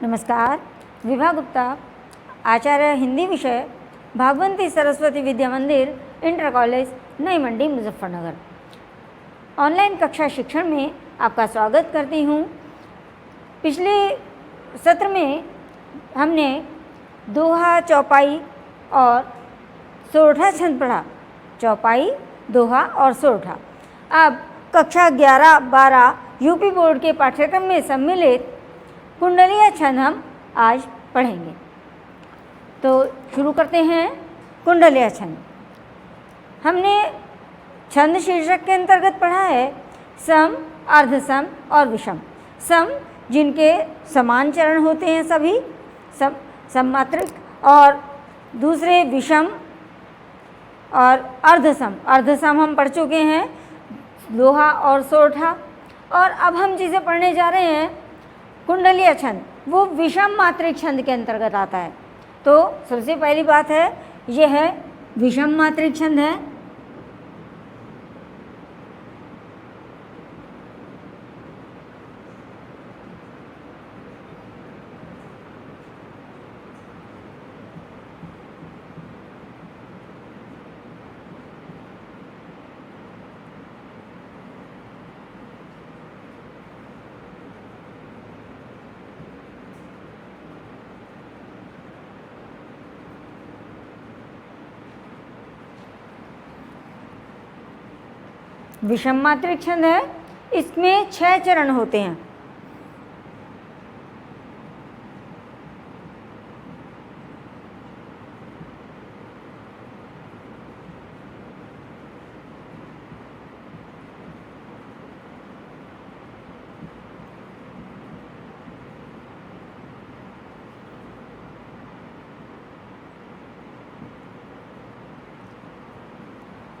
नमस्कार। विभा गुप्ता, आचार्य हिंदी विषय, भागवंती सरस्वती विद्या मंदिर, inter college, Nai Mandi, Muzaffarnagar. Online कक्षा शिक्षण में आपका स्वागत करती हूँ। पिछले सत्र में हमने दोहा, चौपाई और सोरठा छंद पढ़ा। चौपाई, दोहा और सोरठा। अब कक्षा 11-12 यूपी बोर्ड के पाठ्यक्रम में सम्मिलित कुंडलीय छंद हम आज पढ़ेंगे। तो शुरू करते हैं। कुंडलीय छंद हमने छंद शीर्षक के अंतर्गत पढ़ा है सम, अर्धसम और विषम। सम जिनके समान चरण होते हैं, सभी सममात्रिक, और दूसरे विषम और अर्धसम। अर्धसम हम पढ़ चुके हैं, दोहा और सोरठा। और अब हम जिसे पढ़ने जा रहे हैं कुंडलीय छंद, वो विषम मात्रिक छंद के अंतर्गत आता है। तो सबसे पहली बात है, यह है विषम मात्रिक छंद है। विषम मात्रिक छंद है, इसमें 6 चरण होते हैं।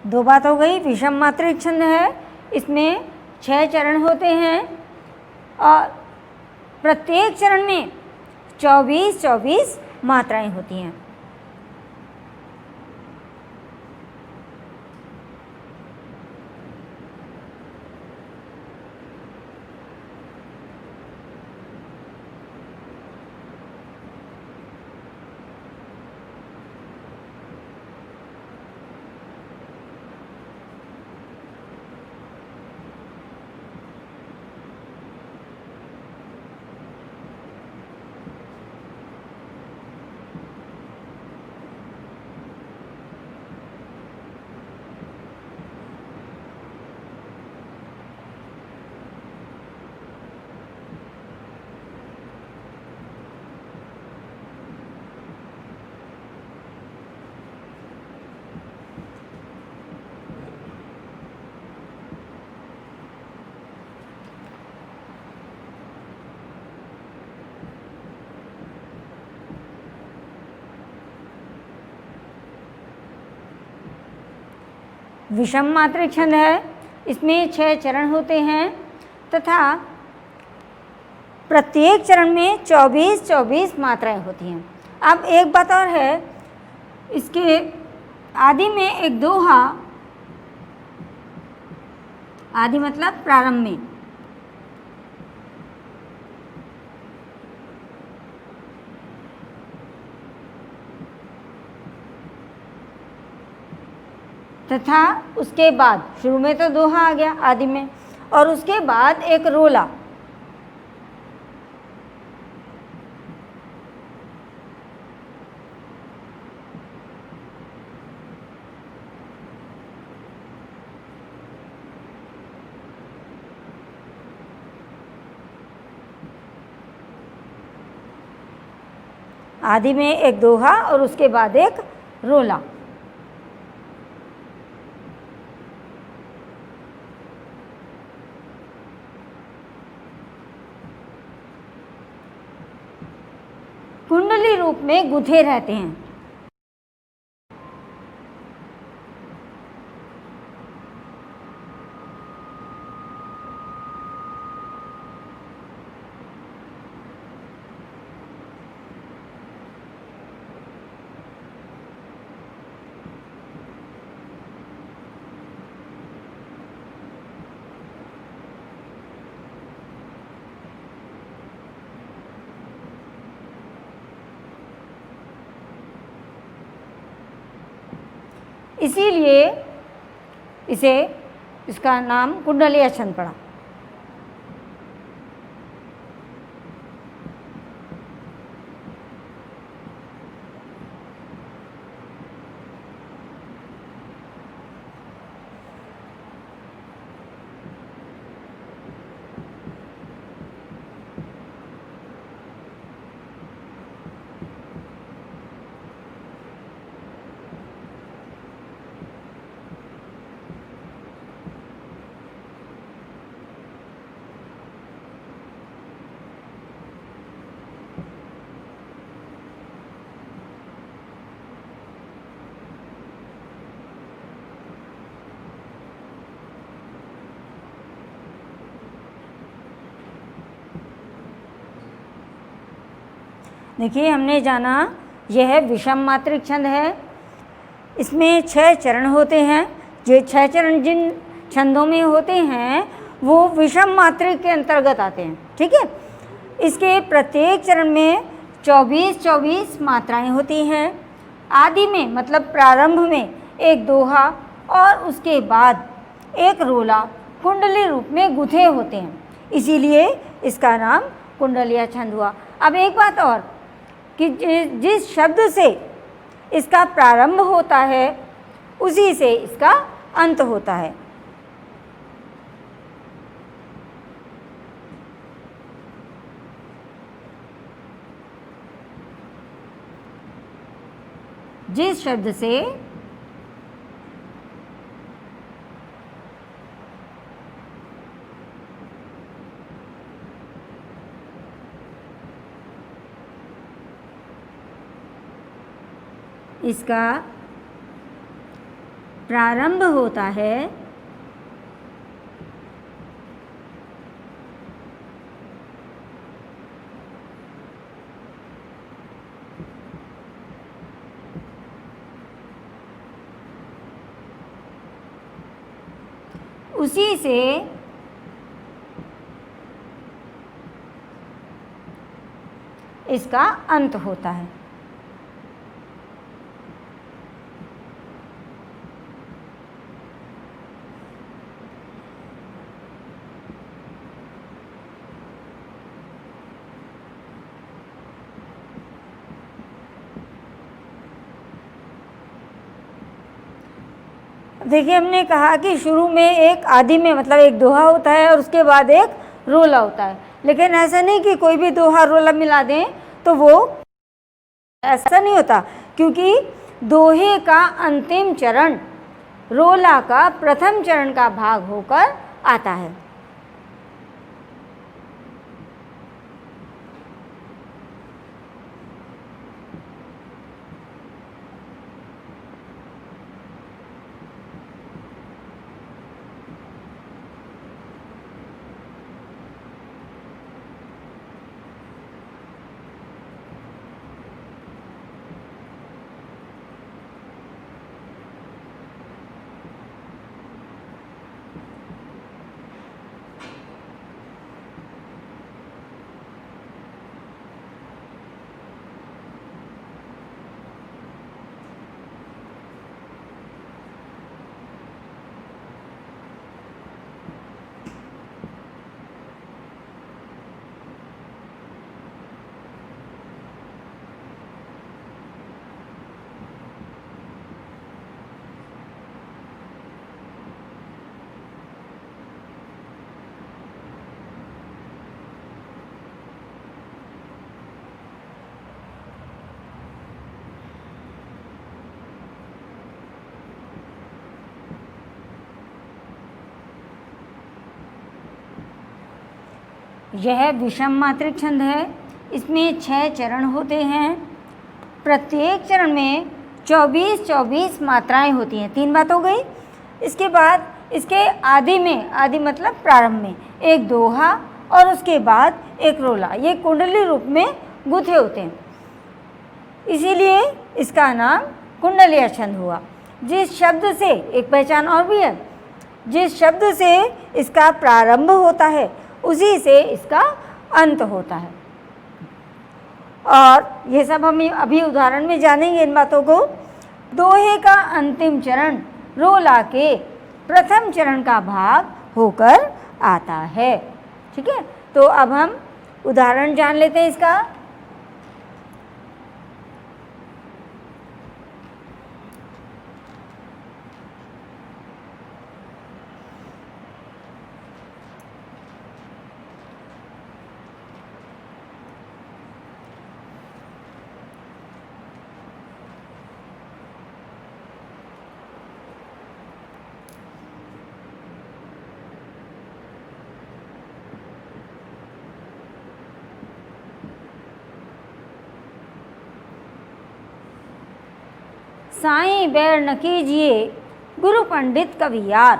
दो बात हो गई। विषम मात्रिक छंद है, इसमें 6 चरण होते हैं और प्रत्येक चरण में 24-24 मात्राएं होती हैं। विषम मात्रिक छंद है, इसमें 6 चरण होते हैं तथा प्रत्येक चरण में 24-24 मात्राएं होती हैं। अब एक बात और है, इसके आदि में एक दोहा, आदि मतलब प्रारंभ में, तथा उसके बाद, शुरू में तो दोहा आ गया आदि में, और उसके बाद एक रोला। आदि में एक दोहा और उसके बाद एक रोला। कुंडली रूप में गुंथे रहते हैं। इसीलिए इसका नाम कुंडलीय छंद पड़ा। देखिए, हमने जाना यह विषम मात्रिक छंद है। इसमें 6 चरण होते हैं। ये 6 चरण जिन छंदों में होते हैं वो विषम मात्रिक के अंतर्गत आते हैं। ठीक है, इसके प्रत्येक चरण में 24-24 मात्राएं होती हैं। आदि में मतलब प्रारंभ में एक दोहा और उसके बाद एक रोला कुंडली रूप में गुथे होते हैं, इसीलिए इसका नाम कुंडलीय छंद हुआ। अब एक बात और कि जिस शब्द से इसका प्रारंभ होता है उसी से इसका अंत होता है। जिस शब्द से इसका प्रारंभ होता है उसी से इसका अंत होता है। देखिए, हमने कहा कि शुरू में एक आदि में मतलब एक दोहा होता है और उसके बाद एक रोला होता है, लेकिन ऐसा नहीं कि कोई भी दोहा रोला मिला दें तो वो ऐसा नहीं होता, क्योंकि दोहे का अंतिम चरण रोला का प्रथम चरण का भाग होकर आता है। यह विषम मात्रिक छंद है। इसमें 6 चरण होते हैं। प्रत्येक चरण में 24-24 मात्राएं होती हैं। 3 बात हो गई। इसके बाद इसके आदि में, आदि मतलब प्रारंभ में एक दोहा और उसके बाद एक रोला, ये कुंडली रूप में गुथे होते हैं, इसीलिए इसका नाम कुंडलीय छंद हुआ। जिस शब्द से, एक पहचान और भी है, जिस शब्द से इसका प्रारंभ होता है उसी से इसका अंत होता है। और ये सब हम अभी उदाहरण में जानेंगे इन बातों को। दोहे का अंतिम चरण रोला के प्रथम चरण का भाग होकर आता है। ठीक है, तो अब हम उदाहरण जान लेते हैं इसका। साईं बैर न कीजिए गुरु पंडित कवियार।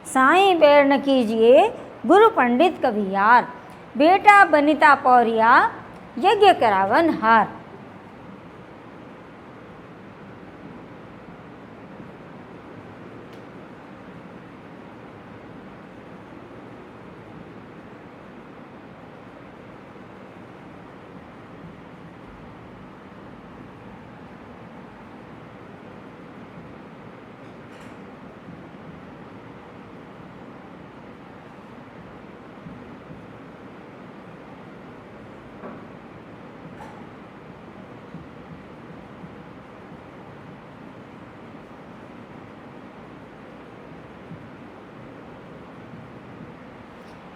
साईं बैर न कीजिए गुरु पंडित कवियार, बेटा बनिता पौरिया यज्ञ करावन हार।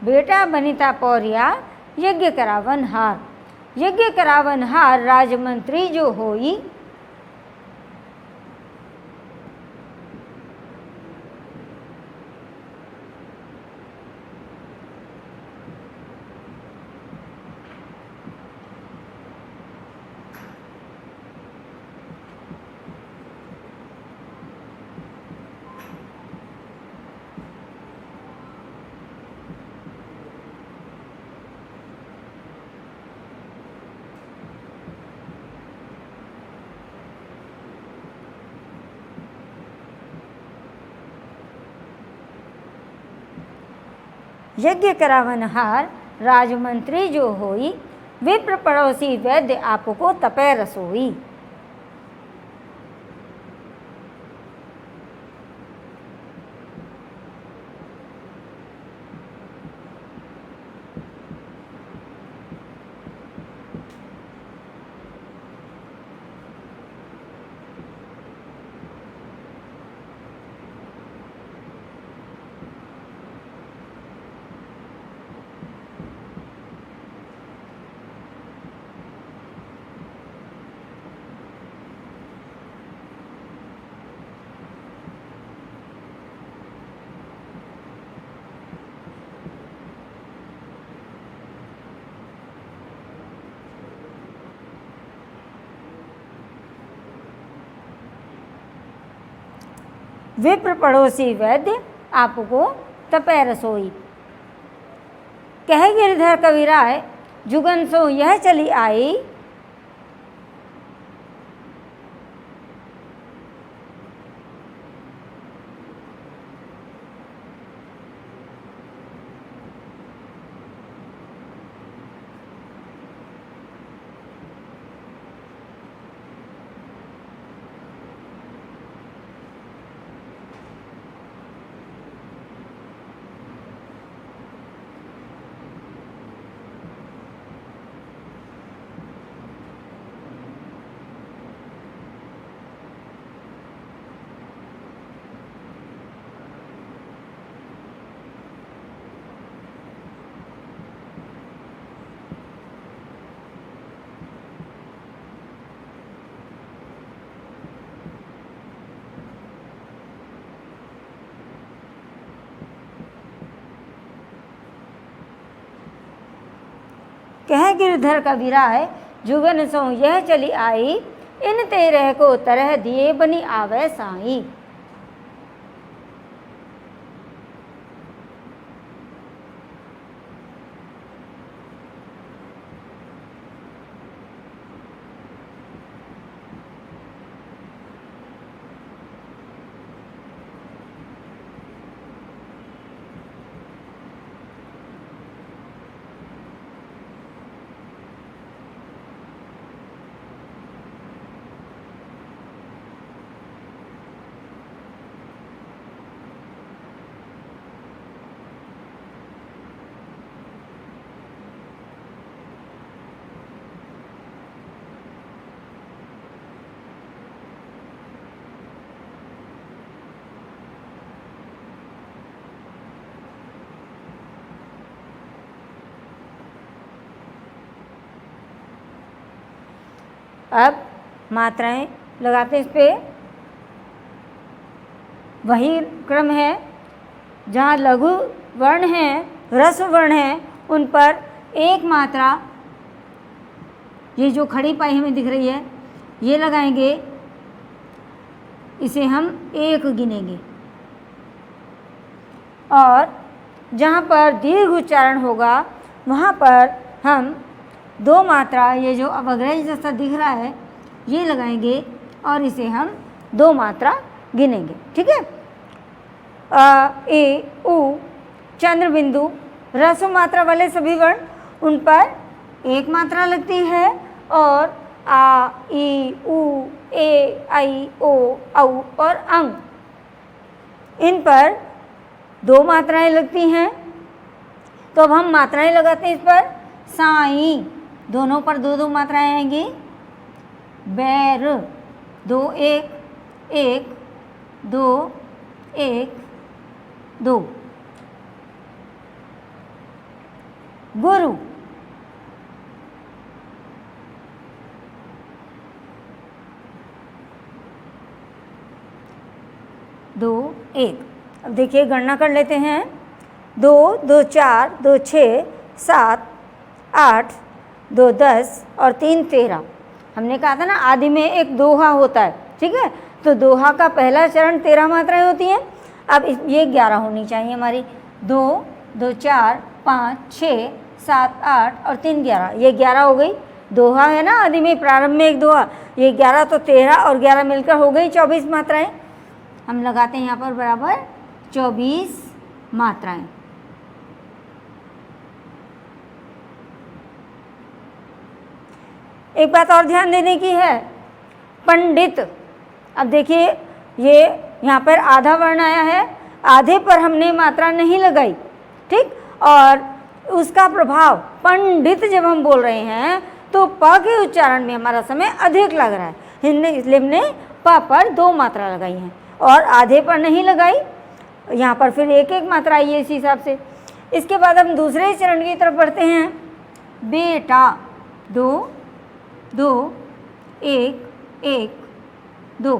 बेटा बनिता पौरिया यज्ञ करावन हार, यज्ञ करावन हार राजमंत्री जो होई। यज्ञ करावन हार राजमंत्री जो होई, विप्र पड़ोसी वैद्य आपको तपै रसोई। विप्र पड़ोसी वैद्य आपको तपै रसोई। कह गिरधर कविराय जुगन सो यह चली आई, कह गिरधर कबीराय जुगन सो यह चली आई, इन तेरह को तरह दिए बनी आवे साई। अब मात्राएं लगाते हैं, इस पे वही क्रम है जहाँ लघु वर्ण हैं, ह्रस्व वर्ण हैं, उन पर एक मात्रा, ये जो खड़ी पाई हमें दिख रही है ये लगाएंगे, इसे हम एक गिनेंगे। और जहाँ पर दीर्घ उच्चारण होगा वहाँ पर हम दो मात्रा, ये जो अवग्रह जैसा दिख रहा है ये लगाएंगे और इसे हम दो मात्रा गिनेंगे। ठीक है। अ, ए, उ, चंद्र बिंदु, ह्रस्व मात्रा वाले सभी वर्ण, उन पर एक मात्रा लगती है। और आ, ई, उ, ए, आई, ओ, औ और अंग, इन पर दो मात्राएं लगती हैं। तो अब हम मात्राएं लगाते हैं इस पर। साई, दोनों पर दो दो मात्राएं आएंगी। बैर, दो एक, एक दो एक दो। गुरु, दो एक। अब देखिए गणना कर लेते हैं। दो, दो चार, दो छः, सात, आठ, दो 10 और 3 13। हमने कहा था ना आदि में एक दोहा होता है। ठीक है, तो दोहा का पहला चरण 13 मात्राएं होती हैं। अब ये 11 होनी चाहिए हमारी। 2, 2 4, 5, 6, 7, 8 और 3 11, ये 11 हो गई। दोहा है ना आदि में, प्रारंभ में एक दोहा, ये 11, तो 13 और 11 मिलकर हो गई 24 मात्राएं। हम लगाते हैं यहाँ पर बराबर 24 मात्राएं। एक बात और ध्यान देने की है, पंडित। अब देखिए ये यहाँ पर आधा वर्ण आया है, आधे पर हमने मात्रा नहीं लगाई। ठीक, और उसका प्रभाव पंडित जब हम बोल रहे हैं तो प के उच्चारण में हमारा समय अधिक लग रहा है, इसलिए हमने प पर दो मात्रा लगाई हैं और आधे पर नहीं लगाई। यहाँ पर फिर एक एक मात्रा आई है इसी हिसाब से। इसके बाद हम दूसरे चरण की तरफ बढ़ते हैं। बेटा, 2 2 1 1 2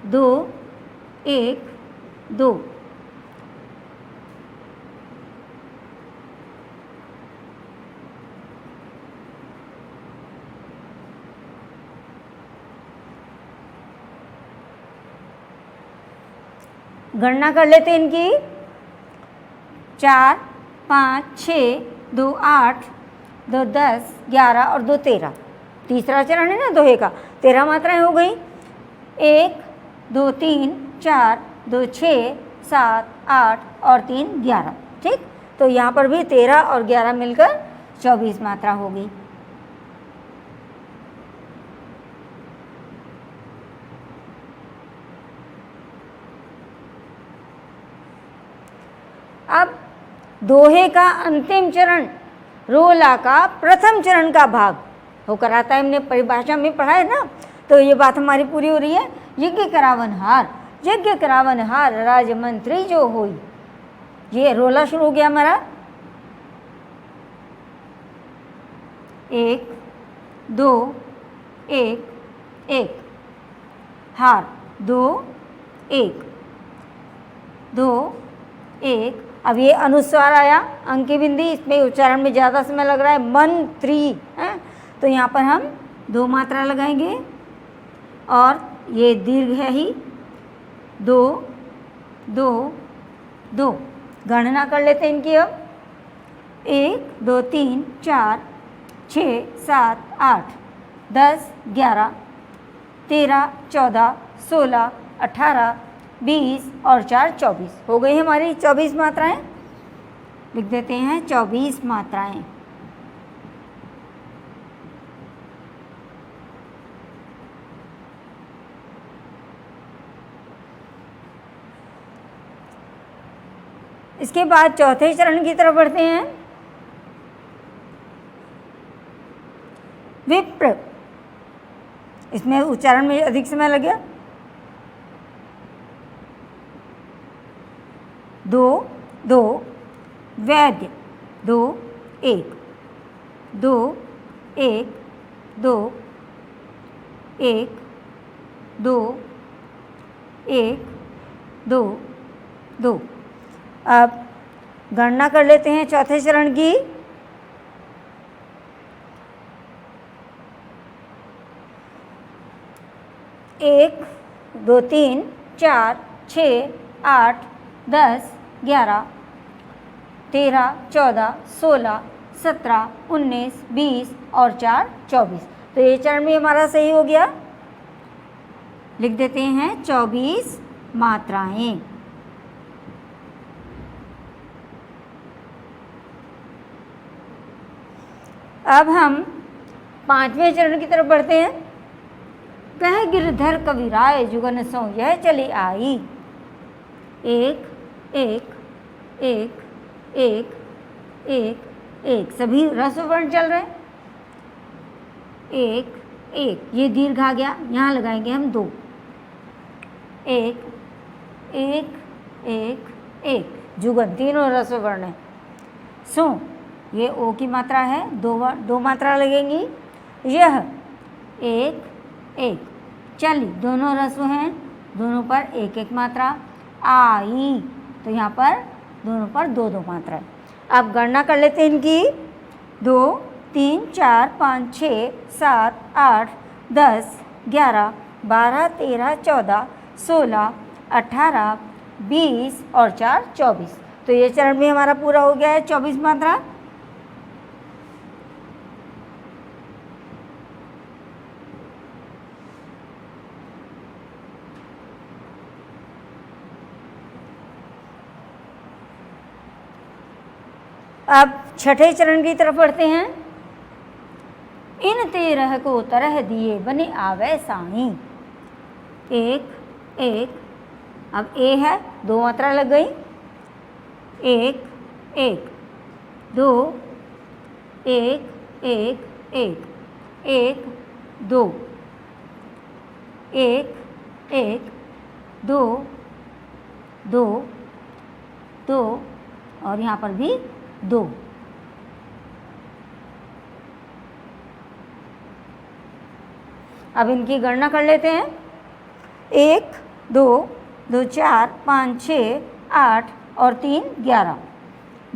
2 1 2। गणना कर लेते हैं इनकी। 4 5 6 2 8 2 10 11 और 2 13। तीसरा चरण है ना दोहे का, 13 मात्राएं हो गई। 1 2 3 4 2 6 7 8 और 3 11। ठीक, तो यहाँ पर भी 13 और 11 मिलकर 24 मात्रा होगी। अब दोहे का अंतिम चरण, रोला का प्रथम चरण का भाग होकर आता है। हमने परिभाषा में पढ़ा है ना, तो ये बात हमारी पूरी हो रही है। यज्ञ करावनहार, यज्ञ करावनहार राजमंत्री जो होई, ये रोला शुरू हो गया हमारा। 1 2 1 1, हार 2 1 2 1 अब ये अनुस्वार आया, अंक की बिंदी, इसमें उच्चारण में ज़्यादा समय लग रहा है, मंत्री है, तो यहाँ पर हम 2 मात्रा लगाएंगे और ये दीर्घ है ही, 2 2 2। गणना कर लेते हैं इनकी अब, 1 2 3 4 6 7 8 10 11 13 14 16 18 20 और 4 24 हो गई हमारी 24 मात्राएं। लिख देते हैं 24 मात्राएं। इसके बाद चौथे चरण की तरफ बढ़ते हैं। विप्र, इसमें उच्चारण में अधिक समय लग गया। 2 2 वैद्य, 2 1 2 1 2 1 2 1 2 2। अब गणना कर लेते हैं चौथे चरण की। 1 2 3 4 6 8 10 11 13 14 16 17 19 20 और 4 24। तो ये चरण भी हमारा सही हो गया। लिख देते हैं 24 मात्राएं। अब हम 5वें चरण की तरफ बढ़ते हैं। कह गिरधर कविराय जुगन सो यह चली आई। 1 1 1 1 1 1, सभी ह्रस्व वर्ण चल रहे हैं। 1 1, ये दीर्घ आ गया, यहाँ लगाएंगे हम 2। 1 1 1 1, जुगन, तीनों ह्रस्व वर्ण है। सो, ये ओ की मात्रा है, 2 मात्रा लगेंगी। यह 1 1, चली, दोनों ह्रस्व हैं, दोनों पर 1 1 मात्रा। आई, तो यहाँ पर दोनों पर 2 2 मात्रा है। अब गणना कर लेते हैं इनकी। 2 3 4 5 6 7 8 10 11 12 13 14 16 18 20 और 4 24। तो ये चरण भी हमारा पूरा हो गया है, 24 मात्रा। अब छठे चरण की तरफ बढ़ते हैं। इन 13 को तरह दिए बने आवे साई। 1 1, अब ए है, 2 मात्रा लग गई। 1 1 2 1 1 1 1 2 1 1 2 2 2 और यहाँ पर भी 2। अब इनकी गणना कर लेते हैं। 1 2 2 4 5 6 8 और 3 11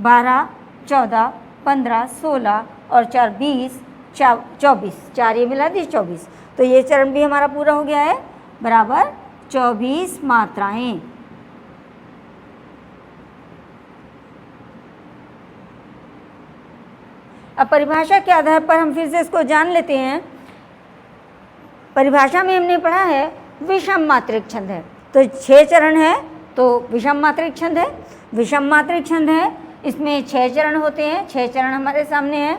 12 14 15 16 और 4 20 24, 4 ये मिला दी 24। तो ये चरण भी हमारा पूरा हो गया है, बराबर 24 मात्राएं। अब परिभाषा के आधार पर हम फिर से इसको जान लेते हैं। परिभाषा में हमने पढ़ा है विषम मात्रिक छंद है, तो 6 चरण है तो विषम मात्रिक छंद है। विषम मात्रिक छंद है, इसमें 6 चरण होते हैं, 6 चरण हमारे सामने हैं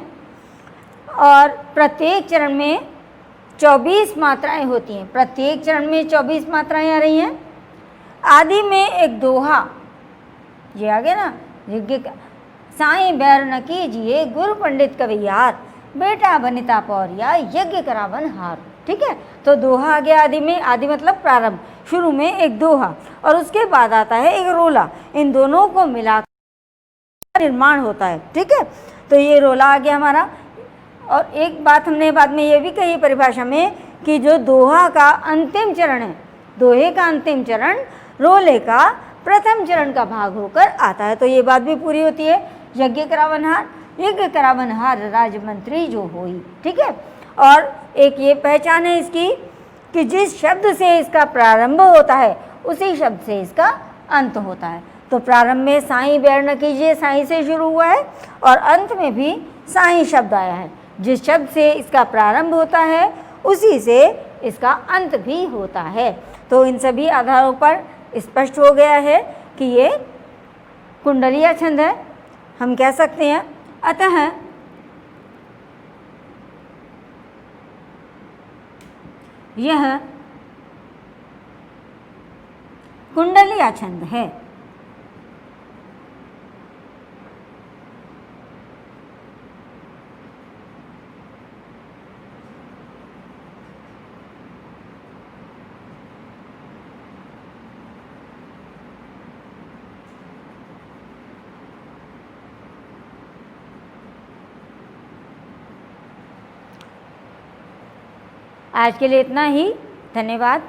और प्रत्येक चरण में 24 मात्राएं होती हैं। प्रत्येक चरण में 24 मात्राएं आ रही हैं। आदि में एक दोहा, ये आ गया ना, यज्ञ साईं बैर न कीजिए गुरु पंडित कवियार, बेटा बनिता पौरिया यज्ञ करावन हार। ठीक है, तो दोहा आ गया आदि में। आदि मतलब प्रारंभ, शुरू में एक दोहा और उसके बाद आता है एक रोला। इन दोनों को मिलाकर निर्माण होता है। ठीक है, तो ये रोला आ गया हमारा। और एक बात हमने बाद में ये भी कही परिभाषा में कि जो दोहा का अंतिम चरण है, दोहे का अंतिम चरण रोले का प्रथम चरण का भाग होकर आता है। तो ये बात भी पूरी होती है, यज्ञ करावनहार राजमंत्री जो होई, ठीक है। और एक ये पहचान है इसकी कि जिस शब्द से इसका प्रारंभ होता है उसी शब्द से इसका अंत होता है। तो प्रारंभ में साईं बैर न कीजिए, साईं से शुरू हुआ है, और अंत में भी साईं शब्द आया है। जिस शब्द से इसका प्रारंभ होता है उसी से इसका अंत भी होता है। तो इन सभी आधारों पर स्पष्ट हो गया है कि ये कुंडलिया छंद है, हम कह सकते हैं। अतः यह कुंडलिया छंद है। आज के लिए इतना ही, धन्यवाद।